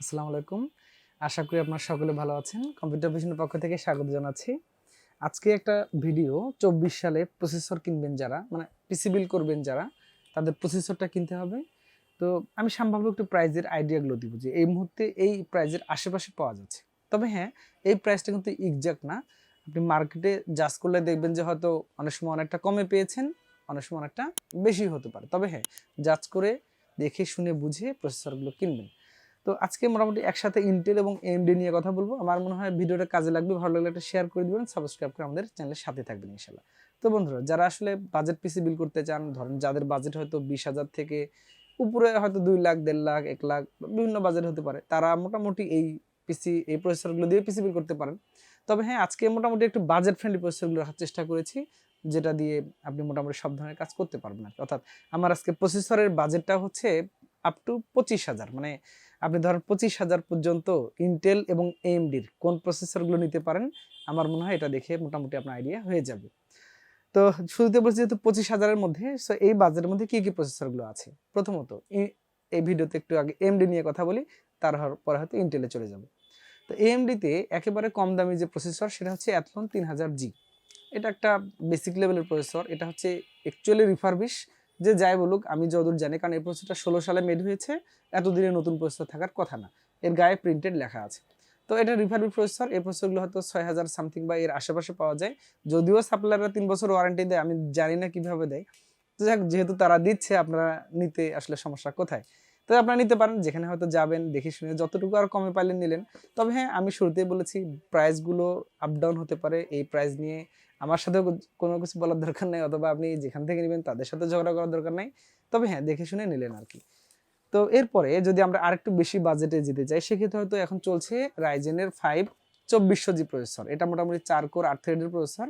আসসালামু আলাইকুম। আশা করি আপনারা সকলে ভালো আছেন। কম্পিউটার ভিশনের পক্ষ থেকে স্বাগত জানাচ্ছি। আজকে একটা ভিডিও ২৪ সালে প্রসেসর কিনবেন যারা, মানে পিসি বিল্ড করবেন যারা, তাদের প্রসেসরটা কিনতে হবে। তো আমি সম্ভাব্য একটু প্রাইজের আইডিয়াগুলো দিব যে এই মুহূর্তে এই প্রাইজের আশেপাশে পাওয়া যাচ্ছে। তবে হ্যাঁ, এই প্রাইসটা কিন্তু এক্সাক্ট না। আপনি মার্কেটে জাজ করলে দেখবেন যে হয়তো অনেক সময় অনেকটা কমে পেয়েছেন, অনেক সময় অনেকটা বেশি হতে পারে। তবে হ্যাঁ, জাজ করে দেখে শুনে বুঝে প্রসেসরগুলো কিনবেন। তো আজকে মোটামুটি একসাথে ইন্টেল এবং এএমডি নিয়ে কথা বলবো। আমার মনে হয় ভিডিওটা কাজে লাগবে। ভালো লাগলে একটা শেয়ার করে দিবেন, সাবস্ক্রাইব করে আমাদের চ্যানেলের সাথে থাকবেন ইনশাআল্লাহ। তো বন্ধুরা, যারা আসলে বাজেট পিসি বিল করতে চান, ধরেন যাদের বাজেট হয়তো 20,000 থেকে উপরে, হয়তো 2 লাখ, 1.5 লাখ, 1 লাখ, বিভিন্ন বাজেট হতে পারে, তারা মোটামুটি এই প্রসেসরগুলো দিয়ে পিসি বিল করতে পারেন। তবে হ্যাঁ, আজকে মোটামুটি একটু বাজেট ফ্রেন্ডলি প্রসেসরগুলো রাখার চেষ্টা করেছি, যেটা দিয়ে আপনি মোটামুটি সব ধরনের কাজ করতে পারবেন আর কি। অর্থাৎ আমার আজকে প্রসেসরের বাজেটটা হচ্ছে আপ টু 25,000, মানে আপনি ধরেন 25,000 পর্যন্ত ইন্টেল এবং এএমডির কোন প্রসেসরগুলো নিতে পারেন, আমার মনে হয় এটা দেখে মোটামুটি আপনার আইডিয়া হয়ে যাবে। তো শুরুতে বলছি যেহেতু 25,000-এর মধ্যে, সো এই বাজেটের মধ্যে কি কি প্রসেসরগুলো আছে। প্রথমত এই ভিডিওতে একটু আগে এএমডি নিয়ে কথা বলি, তারপরে হয়তো ইন্টেলে চলে যাব। তো এএমডিতে একেবারে কম দামি যে প্রসেসর সেটা হচ্ছে অ্যাথলন 3000G। এটা একটা বেসিক লেভেলের প্রসেসর। এটা হচ্ছে অ্যাকচুয়ালি রিফারবিশ, যে যাই বলুক, আমি যতদূর জানি, কারণ এই প্রসেসরটা 16 সালে মেড হয়েছে, এতদিনে নতুন প্রসেসর থাকার কথা না, এর গায়ে প্রিন্টেড লেখা আছে। তো এটা রিফারবিশ প্রসেসর। এই প্রসেসরগুলো হয়তো 6000 সামথিং বা এর আশেপাশে পাওয়া যায়। যদিও সাপ্লায়াররা 3 বছর ওয়ারেন্টি দেয়, আমি জানি না কিভাবে দেয়। তো যাক, যেহেতু তারা দিচ্ছে, আপনারা নিতে আসলে সমস্যা কোথায়? তো আপনারা নিতে পারেন, যেখানে হয়তো যাবেন দেখে শুনে যতটুকু আর কমে পাইলেন নিলেন। তবে হ্যাঁ, আমি শুরুতেই বলেছি প্রাইসগুলো আপ ডাউন হতে পারে। এই প্রাইস নিয়ে আমার সাথেও কোনো কিছু বলার দরকার নাই, অথবা আপনি যেখান থেকে নেবেন তাদের সাথে ঝগড়া করার দরকার নাই। তবে হ্যাঁ, দেখে শুনে নিলেন আর কি। তো এরপরে যদি আমরা আরেকটু বেশি বাজেটে যেতে চাই, সেক্ষেত্রে হয়তো এখন চলছে রাইজেনের 5 2400G প্রসেসর। এটা মোটামুটি 4 কোর 8 থ্রেডের প্রসেসর।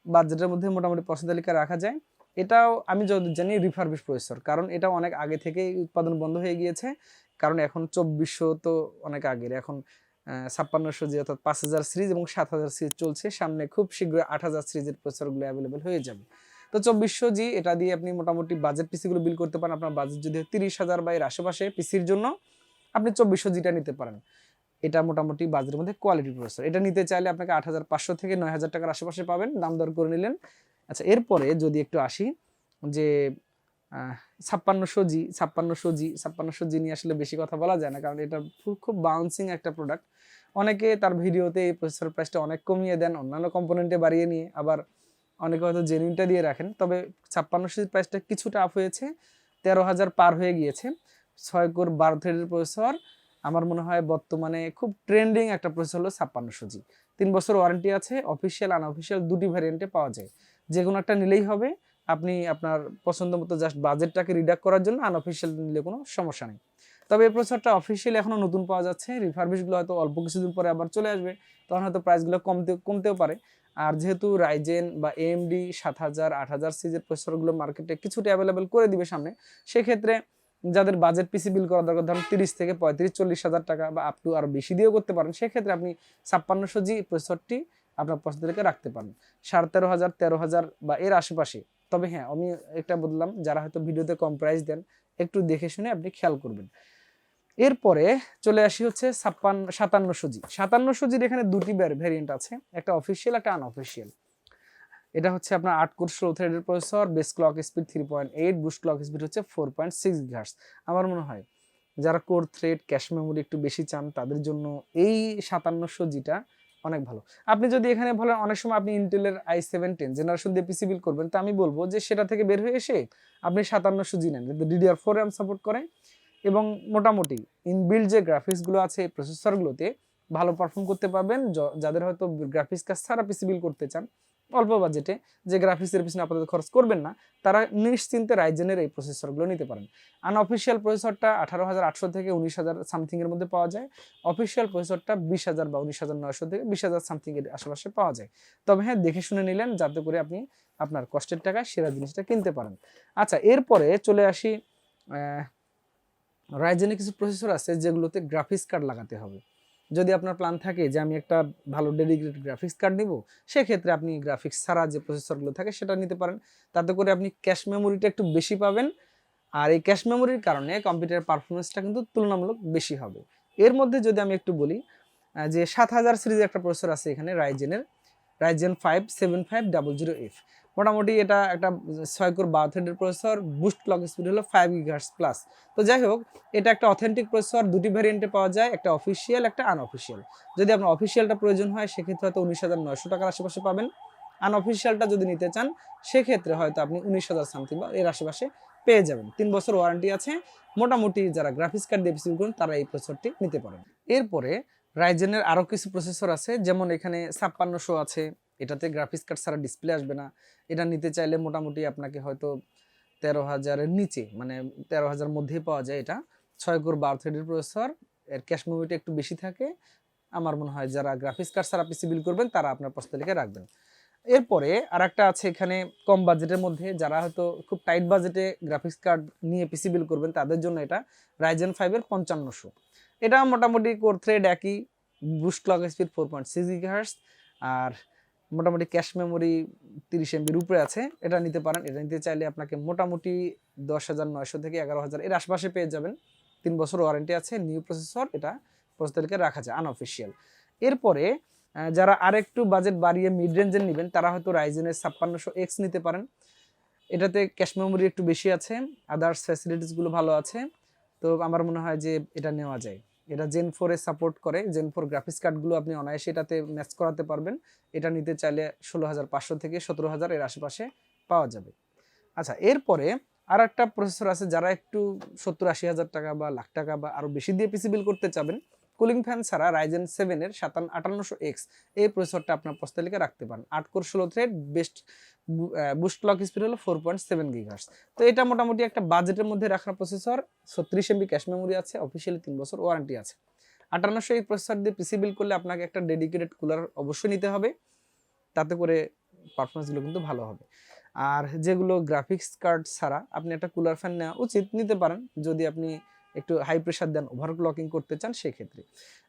বাজেটের মধ্যে মোটামুটি পছন্দ তালিকা রাখা যায়। এটাও আমি যতদূর জানি রিফারবিশ প্রসেসর, কারণ এটা অনেক আগে থেকেই উৎপাদন বন্ধ হয়ে গিয়েছে। কারণ এখন 2400 তো অনেক আগের, এখন 5600G অর্থাৎ 5000 সিরিজ এবং 7000 সিরিজ চলছে। সামনে খুব শীঘ্রই 8000 সিরিজের প্রসেসরগুলো অ্যাভেলেবেল হয়ে যাবে। তো 2400G এটা দিয়ে আপনি মোটামুটি বাজেট পিসিগুলো বিল করতে পারেন। আপনার বাজেট যদি 30,000 বা এর আশেপাশে পিসির জন্য, আপনি 2400Gটা নিতে পারেন। এটা মোটামুটি বাজেটের মধ্যে কোয়ালিটি প্রসেসর। এটা নিতে চাইলে আপনাকে 8,500 থেকে 9,000 টাকার আশেপাশে পাবেন, দাম দর করে নিলেন। আচ্ছা, এরপরে যদি একটু আসি যে 5600G নিয়ে আসলে বেশি কথা বলা যায় না, কারণ এটা খুব বাউন্সিং একটা প্রোডাক্ট। অনেকে তার ভিডিওতে এই প্রসেসর প্রাইসটা অনেক কমিয়ে দেন, অন্যান্য কম্পোনেন্টে বাড়িয়ে নিয়ে, আবার অনেকে হয়তো জেনুইনটা দিয়ে রাখেন। তবে 5600G প্রাইসটা কিছুটা আপ হয়েছে, 13,000 পার হয়ে গিয়েছে। 6 কোর 12 থ্রেডের প্রসেসর, আমার মনে হয় বর্তমানে খুব ট্রেন্ডিং একটা প্রসেসর হলো 5600G। 3 বছর ওয়ারেন্টি আছে, অফিসিয়াল আনঅফিসিয়াল দুটি ভ্যারিয়েন্টে পাওয়া যায়। যে কোনো একটা নিলেই হবে। আপনি আপনার পছন্দ মতো জাস্ট বাজেটটাকে রিডাক্ট করার জন্য আনঅফিসিয়াল নিলে কোনো সমস্যা নেই। তবে এই প্রসেসরটা অফিসিয়ালি এখনো নতুন পাওয়া যাচ্ছে। রিফারবিশগুলো হয়তো অল্প কিছুদিন পরে আবার চলে আসবে, তখন হয়তো প্রাইসগুলো কমতেও পারে। আর যেহেতু রাইজেন বা এএমডি 7000 8000 সিরিজের প্রসেসরগুলো মার্কেটে কিছুটা অ্যাভেলেবেল করে দিবে সামনে, সেক্ষেত্রে যাদের বাজেট পিসি বিল করা দরকার, ধরুন 30 থেকে 35-40,000 টাকা বা আপ টু আরো বেশি দিয়েও করতে পারেন, সেক্ষেত্রে আপনি 5600G প্রসেসরটি আপনার পছন্দ থেকে রাখতে পারেন 13,500 13,000 বা এর আশেপাশে। তবে হ্যাঁ, আমি একটা বললাম, যারা হয়তো ভিডিওতে কম প্রাইস দেন, একটু দেখে শুনে আপনি খেয়াল করবেন। এরপরে চলে আসি হচ্ছে 5700G। 5700G এখানে দুটি ভ্যারিয়েন্ট আছে, একটা অফিসিয়াল, একটা আনঅফিসিয়াল। এটা হচ্ছে আপনার 8 কোর 16 থ্রেডের processor, base clock speed 3.8, boost clock speed হচ্ছে 4.6 GHz। আমার মনে হয় যারা কোর থ্রেড ক্যাশ মেমোরি একটু বেশি চান, তাদের জন্য এই 5700Gটা অনেক ভালো। আপনি যদি এখানে বলেন, অনেক সময় আপনি ইন্টেলের i7-10 জেনারেশন দিয়ে পিসি বিল করবেন, তো আমি বলবো যে সেটা থেকে বের হয়ে এসে আপনি 5700G নেন, কিন্তু DDR4 RAM সাপোর্ট করে এবং মোটামুটি ইনবিল্ড যে গ্রাফিক্সগুলো আছে এই প্রসেসরগুলোতে ভালো পারফর্ম করতে পারবেন। যাদের হয়তো গ্রাফিক্স কাজ ছাড়া পিসি বিল করতে চান অল্প বাজেটে, যে গ্রাফিক্সের পিছনে আপাতত খরচ করবেন না, তারা নিশ্চিন্তে রাইজেনের এই প্রসেসরগুলো নিতে পারেন। আনঅফিসিয়াল প্রসেসরটা 18,800 থেকে 19,000 সামথিং এর মধ্যে পাওয়া যায়। অফিসিয়াল প্রসেসরটা 20,000 বা 19,900 থেকে 20,000 সামথিং এর আশেপাশে পাওয়া যায়। তবে হ্যাঁ, দেখে শুনে নিলেন, যাতে করে আপনি আপনার কষ্টের টাকায় সেরা জিনিসটা কিনতে পারেন। আচ্ছা, এরপরে চলে আসি রাইজেনের কিছু প্রসেসর আছে যেগুলোতে গ্রাফিক্স কার্ড লাগাতে হবে। যদি আপনার প্ল্যান থাকে যে আমি একটা ভালো ডেডিকেটেড গ্রাফিক্স কার্ড নিব, সেক্ষেত্রে আপনি গ্রাফিক্স ছাড়া যে প্রসেসরগুলো থাকে সেটা নিতে পারেন। তাতে করে আপনি ক্যাশ মেমোরিটা একটু বেশি পাবেন, আর এই ক্যাশ মেমোরির কারণে কম্পিউটারের পারফরমেন্সটা কিন্তু তুলনামূলক বেশি হবে। এর মধ্যে যদি আমি একটু বলি যে 7000 সিরিজের একটা প্রসেসর আছে এখানে রাইজেন 5 7500F, মোটামুটি এটা একটা 6 কোর 12 থ্রেডের প্রসেসর, বুস্ট ক্লক স্পিড হলো 5 GHz প্লাস। তো যাই হোক, এটা একটা অথেন্টিক প্রসেসর, দুটি ভ্যারিয়েন্টে পাওয়া যায়, একটা অফিসিয়াল একটা আনঅফিসিয়াল। যদি আপনার অফিসিয়ালটা প্রয়োজন হয় সেক্ষেত্রে হয়তো 19,900 টাকার আশেপাশে পাবেন। আনঅফিসিয়ালটা যদি নিতে চান সেক্ষেত্রে হয়তো আপনি 19,000 সামথিং বা এর আশেপাশে পেয়ে যাবেন। 3 বছর ওয়ারেন্টি আছে। মোটামুটি যারা গ্রাফিক্স কার্ড দিয়ে পিসি করেন তারা এই প্রসেসরটি নিতে পারেন। এরপরে রাইজেনের আরও কিছু প্রসেসর আছে, যেমন এখানে 5600 আছে, এটাতে গ্রাফিক্স কার্ড ছাড়া ডিসপ্লে আসবে না। এটা নিতে চাইলে মোটামুটি আপনাকে হয়তো 13,000-এর নিচে, মানে 13,000 মধ্যেই পাওয়া যায়। এটা 6 কোর 12 থ্রেডের প্রসেসর, এর ক্যাশ মেমোরিটা একটু বেশি থাকে। আমার মনে হয় যারা গ্রাফিক্স কার্ড ছাড়া পিসি বিল করবেন তারা আপনার প্রস্তাবিকে রাখবেন। এরপরে আরেকটা আছে এখানে কম বাজেটের মধ্যে, যারা হয়তো খুব টাইট বাজেটে গ্রাফিক্স কার্ড নিয়ে পিসি বিল করবেন তাদের জন্য এটা রাইজেন 5-এর 5500। এটা মোটামুটি কোর থ্রেড একই, বুস্ট ক্লক স্পিড 4.6 GHz, আর মোটামুটি ক্যাশ মেমোরি 30 MBর উপরে আছে। এটা নিতে পারেন। এটা নিতে চাইলে আপনাকে মোটামুটি 10,900 থেকে 11,000 এর আশপাশে পেয়ে যাবেন। 3 বছর ওয়ারেন্টি আছে, নিউ প্রসেসর, এটা প্রস্তাবিকে রাখা যায় আনঅফিসিয়াল। এরপরে যারা আরেকটু বাজেট বাড়িয়ে মিড রেঞ্জের নেবেন তারা হয়তো রাইজেনের 5600X নিতে পারেন। এটাতে ক্যাশ মেমোরি একটু বেশি আছে, আদার্স ফ্যাসিলিটিসগুলো ভালো আছে। তো আমার মনে হয় যে এটা নেওয়া যায়। এটা জেন 4-এ সাপোর্ট করে, জেন 4 গ্রাফিক্স কার্ডগুলো আপনি অনায়াসে এটাতে ম্যাচ করাতে পারবেন। এটা নিতে চাইলে 16,500 থেকে 17,000 এর আশেপাশে পাওয়া যাবে। আচ্ছা, এরপরে আর একটা প্রসেসর আছে, যারা একটু 70-80 হাজার টাকা বা লাখ টাকা বা আরও বেশি দিয়ে পিসি বিল করতে চাবেন, কুলিং ফ্যান ছাড়া রাইজেন 7-এর 5800X এই প্রসেসরটা আপনার প্রস্তাবিকে রাখতে পারেন। 8 core 16 thread, boost clock speed হলো 4.7 GHz। তো এটা মোটামুটি একটা বাজেটের মধ্যে রাখার প্রসেসর। 36 MB ক্যাশ মেমোরি আছে, অফিসিয়ালি 3 বছর ওয়ারেন্টি আছে। 5800 এই প্রসেসর দিয়ে পিসি বিল করলে আপনাকে একটা ডেডিকেটেড কুলার অবশ্যই নিতে হবে, তাতে করে পারফরমেন্সগুলো কিন্তু ভালো হবে। আর যেগুলো গ্রাফিক্স কার্ড ছাড়া আপনি একটা কুলার ফ্যান নেওয়া উচিত, নিতে পারেন যদি আপনি একটু হাই প্রেশার দেন, ওভারক্লকিং করতে চান সেক্ষেত্রে।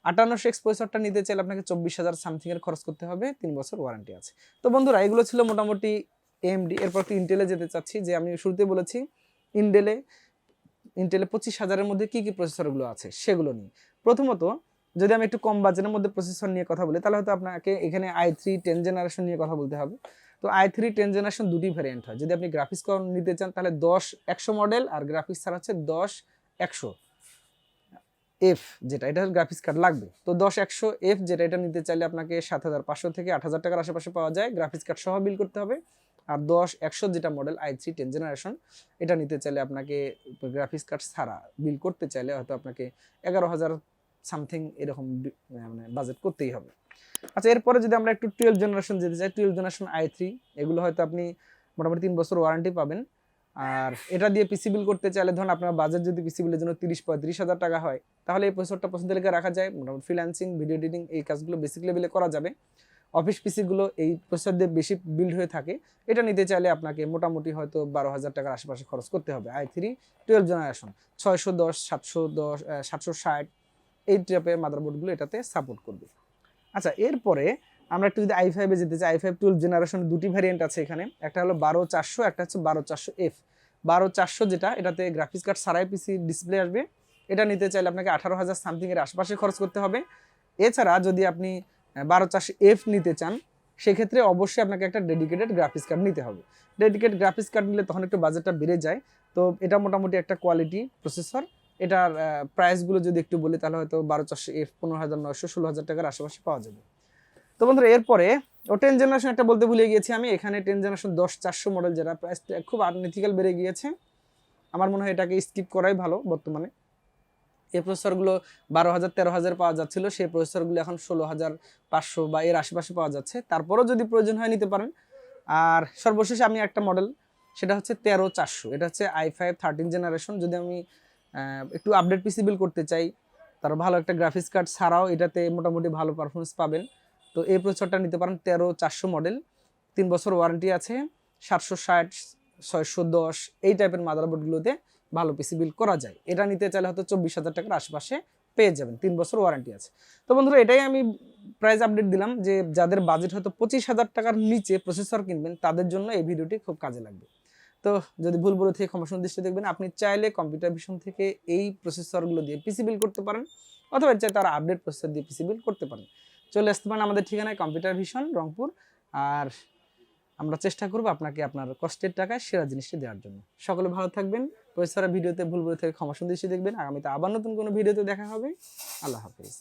5800X প্রসেসরটা নিতে চাইলে আপনাকে 24,000 সামথিং এর খরচ করতে হবে, 3 বছর ওয়ারেন্টি আছে। তো বন্ধুরা, এগুলো ছিল মোটামুটি AMD। এরপর একটু ইন্টেলে যেতে চাচ্ছি, যে আমি শুরুতে বলেছি ইন্টেলে 25,000-এর মধ্যে কি কি প্রসেসরগুলো আছে সেগুলো নিয়ে। প্রথমত যদি আমি একটু কম বাজেটের মধ্যে প্রসেসর নিয়ে কথা বলি, তাহলে হয়তো আপনাকে এখানে i3 10 জেনারেশন নিয়ে কথা বলতে হবে। তো i3 10 জেনারেশন দুটি ভ্যারিয়েন্ট হয়। যদি আপনি গ্রাফিক্স কার্ড নিতে চান তাহলে 10-100 মডেল, আর গ্রাফিক্স ছাড়া হচ্ছে 10-100F, যেটা এটা গ্রাফিক্স কার্ড লাগবে। তো 10-100F যেটা, এটা নিতে চাইলে আপনাকে 7,500 থেকে 8,000 টাকার আশেপাশে পাওয়া যায়, গ্রাফিক্স কার্ড সহ বিল করতে হবে। আর 10-100 যেটা মডেল i3 10 জেনারেশন, এটা নিতে চাইলে আপনাকে গ্রাফিক্স কার্ড ছাড়া বিল করতে চাইলে হয়তো আপনাকে 11,000 সামথিং এরকম মানে বাজেট করতেই হবে। আচ্ছা, এরপরে যদি আমরা একটু 12 জেনারেশন যেতে চাই, 12 জেনারেশন i3, এগুলো হয়তো আপনি মোটামুটি 3 বছর ওয়ারেন্টি পাবেন। আর এটা দিয়ে পিসি বিল করতে চাইলে ধরুন আপনার বাজেট যদি পিসি বিলের জন্য 30-35 হাজার টাকা হয়, তাহলে এই প্রসেসরটা পছন্দ লেগে রাখা যায়। মোটামুটি ফ্রিল্যান্সিং, ভিডিও এডিটিং এই কাজগুলো বেসিক লেভেলে করা যাবে। অফিস পিসিগুলো এই প্রসেসর দিয়ে বেশি বিল্ড হয়ে থাকে। এটা নিতে চাইলে আপনাকে মোটামুটি হয়তো 12,000 টাকার আশেপাশে খরচ করতে হবে। i3 12 জেনারেশন 610, 710, 760 এই টাইপের মাদারবোর্ডগুলো এটাতে সাপোর্ট করবে। আচ্ছা, এরপরে আমরা একটু যদি i5-এ যেতে চাই, i5 12 জেনারেশনের দুটি ভ্যারিয়েন্ট আছে এখানে, একটা হলো 12-400, একটা হচ্ছে 12-400F। 12-400 যেটা, এটাতে গ্রাফিক্স কার্ড ছাড়াই পিসি ডিসপ্লে আসবে। এটা নিতে চাইলে আপনাকে 18,000 সামথিং এর আশপাশে খরচ করতে হবে। এছাড়া যদি আপনি 12-400F নিতে চান সেক্ষেত্রে অবশ্যই আপনাকে একটা ডেডিকেটেড গ্রাফিক্স কার্ড নিতে হবে। ডেডিকেটেড গ্রাফিক্স কার্ড নিলে তখন একটু বাজেটটা বেড়ে যায়। তো এটা মোটামুটি একটা কোয়ালিটি প্রসেসর। এটার প্রাইসগুলো যদি একটু বলি তাহলে হয়তো 12-400F 15,900 16,000 টাকার আশেপাশে পাওয়া যাবে। তো বন্ধুরা, এরপরে 10 জেনারেশন একটা বলতে ভুলে গিয়েছি আমি, এখানে 10 জেনারেশন 10-400 মডেল, যেটা প্রাইসটা খুব আনইথিক্যাল বেড়ে গিয়েছে। আমার মনে হয় এটাকে স্কিপ করাই ভালো। বর্তমানে এই প্রসেসরগুলো 12,000-13,000 পাওয়া যাচ্ছিল, সেই প্রসেসরগুলো এখন 16,500 বা এর আশেপাশে পাওয়া যাচ্ছে। তারপরেও যদি প্রয়োজন হয় নিতে পারেন। আর সর্বশেষ আমি একটা মডেল, সেটা হচ্ছে 13-400। এটা হচ্ছে i5 13 জেনারেশন। যদি আমি একটু আপডেট পিসি বিল করতে চাই, তার ভালো একটা গ্রাফিক্স কার্ড ছাড়াও এটাতে মোটামুটি ভালো পারফরমেন্স পাবেন, তো এই প্রসেসরটা নিতে পারেন। 13-400 মডেল, 3 বছর ওয়ারেন্টি আছে। 760, 610 এই টাইপের মাদারবোর্ডগুলোতে ভালো পিসি বিল করা যায়। এটা নিতে চাইলে হয়তো 24,000 টাকার আশপাশে পেয়ে যাবেন, 3 বছর ওয়ারেন্টি আছে। তো বন্ধুরা, এটাই আমি প্রাইস আপডেট দিলাম, যে যাদের বাজেট হয়তো 25,000 টাকার নিচে প্রসেসর কিনবেন তাদের জন্য এই ভিডিওটি খুব কাজে লাগবে। তো যদি ভুল বলে থেকে ক্ষমা সুদৃষ্টি দেখবেন। আপনি চাইলে কম্পিউটার ভিশন থেকে এই প্রসেসরগুলো দিয়ে পিসি বিল্ড করতে পারেন, অথবা চাইলে তারা আপডেট প্রসেসর দিয়ে পিসি বিল্ড করতে পারেন। চলে আসতে পারেন আমাদের ঠিকানায় কম্পিউটার ভিশন রংপুর, আর আমরা চেষ্টা করব আপনাকে আপনার কষ্টের টাকায় সেরা জিনিসটি দেওয়ার জন্য। সকলে ভালো থাকবেন। প্রসেসরের ভিডিওতে ভুল বলে থেকে ক্ষমা সুদৃষ্টি দেখবেন। আগামীতে আবার নতুন কোনো ভিডিওতে দেখা হবে। আল্লাহ হাফিজ।